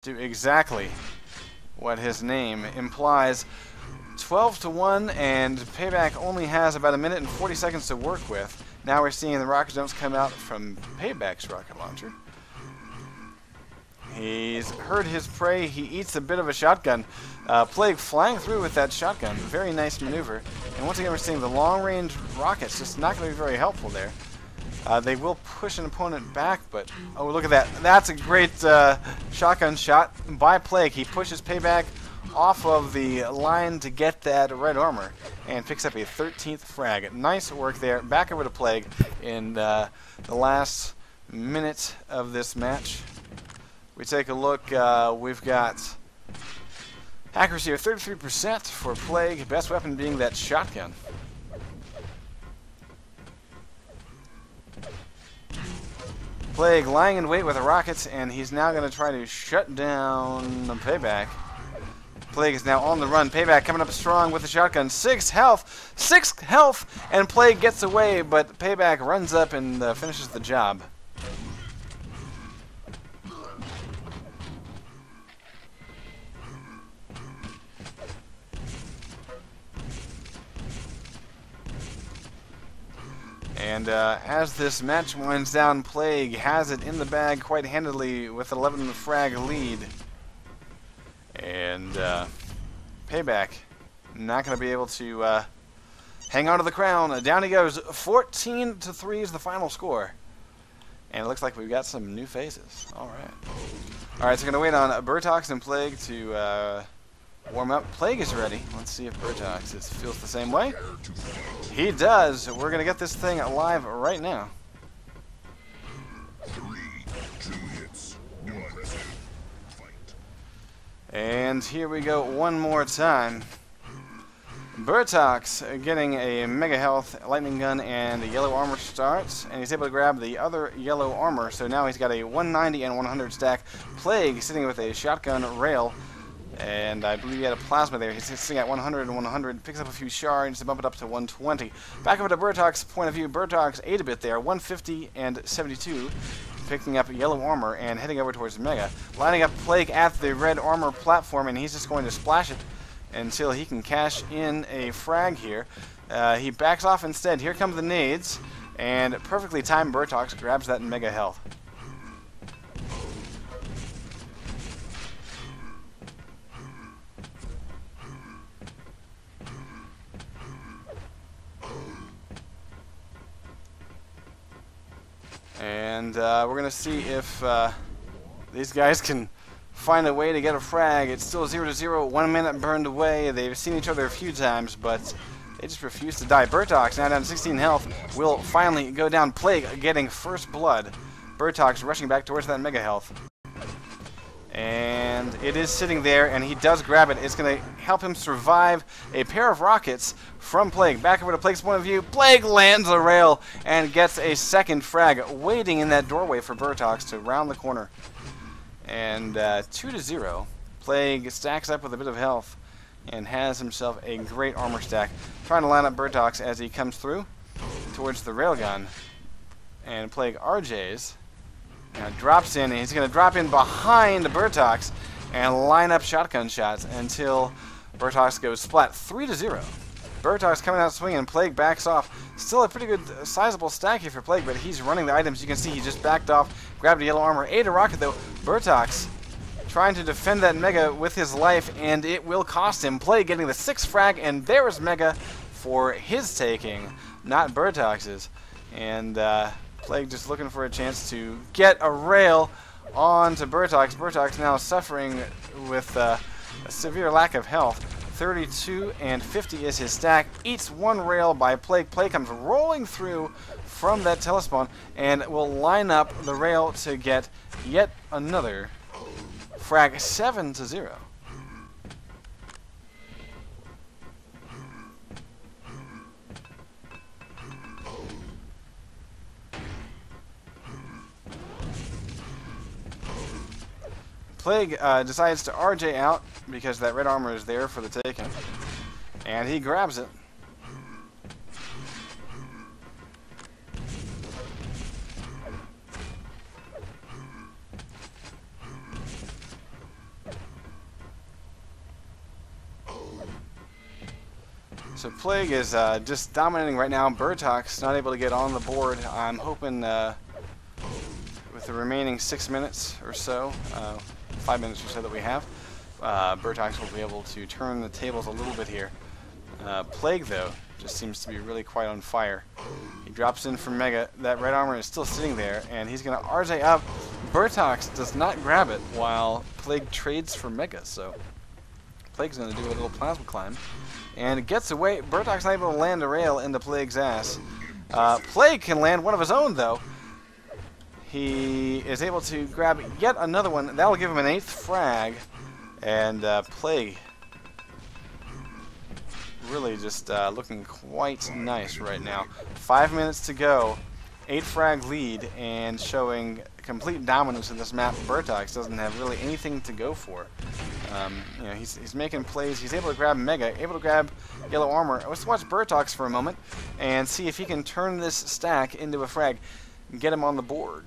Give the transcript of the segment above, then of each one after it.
Do exactly what his name implies. 12-1, and Payback only has about 1 minute and 40 seconds to work with. Now we're seeing the rocket jumps come out from Payback's rocket launcher. He's heard his prey. He eats a bit of a shotgun. Plague flying through with that shotgun. Very nice maneuver. And once again, we're seeing the long-range rockets. Just not going to be very helpful there. They will push an opponent back, but oh, look at that. That's a great shotgun shot by Plague. He pushes Payback off of the line to get that red armor and picks up a 13th frag. Nice work there. Back over to Plague in the last minute of this match. We take a look. We've got accuracy of 33% for Plague. Best weapon being that shotgun. Plague lying in wait with the rockets, and he's now going to try to shut down the Payback. Plague is now on the run. Payback coming up strong with the shotgun. 6 health! 6 health! And Plague gets away, but Payback runs up and finishes the job. And as this match winds down, Plague has it in the bag quite handily with an 11 frag lead. And Payback not going to be able to hang on to the crown. Down he goes. 14-3 is the final score. And it looks like we've got some new faces. All right. All right, so we're going to wait on Bertox and Plague to warm up. Plague is ready. Let's see if Bertox feels the same way. He does. We're going to get this thing live right now. 3, 2 hits, 1 fight. And here we go one more time. Bertox getting a mega health lightning gun and a yellow armor starts, and he's able to grab the other yellow armor, so now he's got a 190 and 100 stack. Plague sitting with a shotgun rail, and I believe he had a plasma there. He's sitting at 100 and 100, picks up a few shards to bump it up to 120. Back over to Bertox's point of view. Bertox ate a bit there, 150 and 72, picking up yellow armor and heading over towards Mega. Lining up Plague at the red armor platform, and he's just going to splash it until he can cash in a frag here. He backs off instead. Here come the nades, and perfectly timed Bertox grabs that Mega health. And we're going to see if these guys can find a way to get a frag. It's still 0-0, 1 minute burned away. They've seen each other a few times, but they just refuse to die. Bertox, now down to 16 health, will finally go down. Plague getting first blood. Bertox rushing back towards that mega health. And it is sitting there, and he does grab it. It's going to help him survive a pair of rockets from Plague. Back over to Plague's point of view. Plague lands a rail and gets a second frag, waiting in that doorway for Bertox to round the corner. And 2-0. Plague stacks up with a bit of health and has himself a great armor stack. Trying to line up Bertox as he comes through towards the railgun. And Plague RJs. Now drops in, and he's going to drop in behind Bertox and line up shotgun shots until Bertox goes splat. 3-0. Bertox coming out swinging. Plague backs off. Still a pretty good sizable stack here for Plague, but he's running the items. You can see he just backed off, grabbed a yellow armor, ate a rocket though. Bertox trying to defend that Mega with his life, and it will cost him. Plague getting the 6th frag, and there is Mega for his taking, not Bertox's. And Plague just looking for a chance to get a rail onto Bertox. Bertox now suffering with a severe lack of health. 32 and 50 is his stack. Eats one rail by Plague. Plague comes rolling through from that telespawn and will line up the rail to get yet another frag. 7-0. Plague decides to RJ out because that red armor is there for the taking, and he grabs it. So Plague is just dominating right now. Bertox not able to get on the board. I'm hoping with the remaining 6 minutes or so, 5 minutes or so that we have, Bertox will be able to turn the tables a little bit here. Plague, though, just seems to be really quite on fire. He drops in for Mega. That red armor is still sitting there, and he's going to RJ up. Bertox does not grab it while Plague trades for Mega, so Plague's going to do a little plasma climb. And it gets away. Bertox not able to land a rail into Plague's ass. Plague can land one of his own, though. He is able to grab yet another one. That'll give him an 8th frag. And Plague really just looking quite nice right now. 5 minutes to go. 8 frag lead and showing complete dominance in this map. Bertox doesn't have really anything to go for. You know, he's making plays. He's able to grab Mega, able to grab yellow armor. Let's watch Bertox for a moment and see if he can turn this stack into a frag and get him on the board.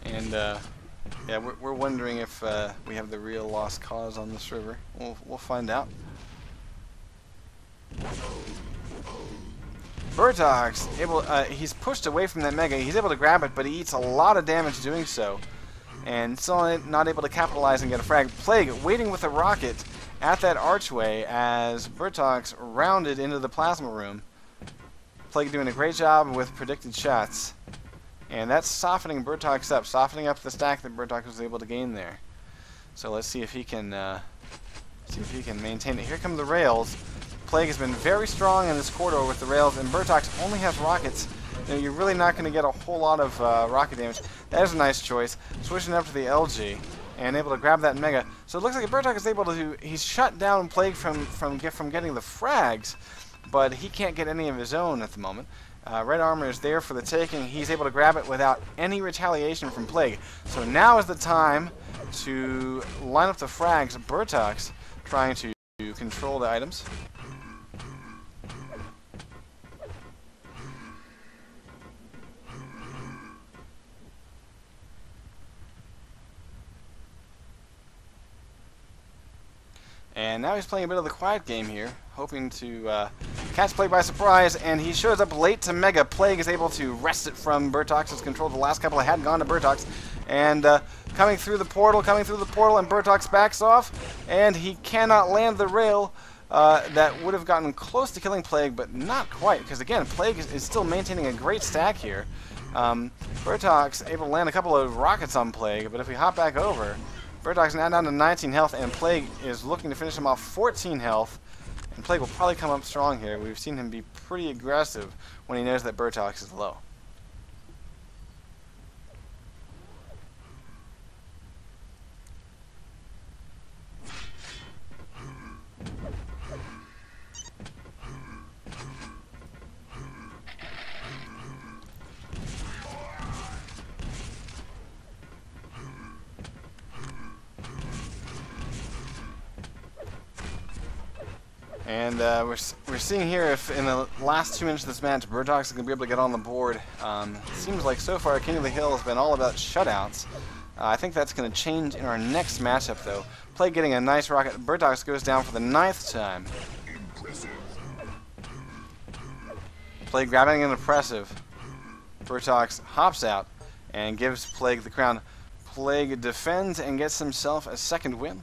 And yeah, we're wondering if we have the real lost cause on this river. We'll find out. Bertox he's pushed away from that Mega. He's able to grab it, but he eats a lot of damage doing so, and still not able to capitalize and get a frag. Plague waiting with a rocket at that archway as Bertox rounded into the plasma room. Plague doing a great job with predicted shots. And that's softening Bertox up, softening up the stack that Bertox was able to gain there. So let's see if he can maintain it. Here come the rails. Plague has been very strong in this corridor with the rails, and Bertox only has rockets. You know, you're really not going to get a whole lot of rocket damage. That is a nice choice. Switching up to the LG and able to grab that Mega. So it looks like Bertox is able to. He's shut down Plague from getting the frags, but he can't get any of his own at the moment. Red armor is there for the taking. He's able to grab it without any retaliation from Plague. So now is the time to line up the frags. Bertox trying to control the items. And now he's playing a bit of the quiet game here, hoping to catch Plague by surprise, and he shows up late to Mega. Plague is able to wrest it from Bertox's control. The last couple had gone to Bertox, and coming through the portal, and Bertox backs off, and he cannot land the rail that would have gotten close to killing Plague, but not quite, because again, Plague is still maintaining a great stack here. Bertox able to land a couple of rockets on Plague, but if we hop back over, Bertox now down to 19 health, and Plague is looking to finish him off 14 health. And Plague will probably come up strong here. We've seen him be pretty aggressive when he knows that Bertox is low. And we're seeing here if in the last 2 minutes of this match, Bertox is going to be able to get on the board. Seems like so far King of the Hill has been all about shutouts. I think that's going to change in our next matchup, though. Plague getting a nice rocket. Bertox goes down for the 9th time. Plague grabbing an impressive. Bertox hops out and gives Plague the crown. Plague defends and gets himself a 2nd win.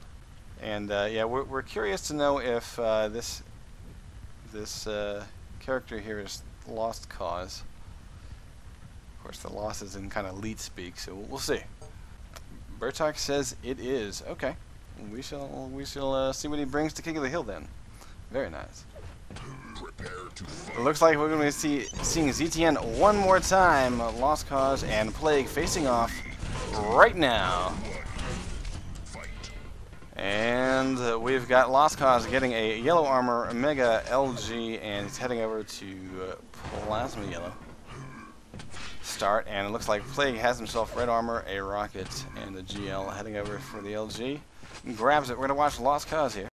And yeah, we're curious to know if this character here is lost cause. Of course, the loss is in kind of lead speak, so we'll see. Bertox says it is. Okay, we shall see what he brings to King of the Hill then. Very nice. It looks like we're going to be seeing ZTN one more time. Lost Cause and Plague facing off right now. And we've got Lost Cause getting a yellow armor, Mega LG, and he's heading over to Plasma Yellow. Start, and it looks like Plague has himself red armor, a rocket, and a GL heading over for the LG. Grabs it. We're going to watch Lost Cause here.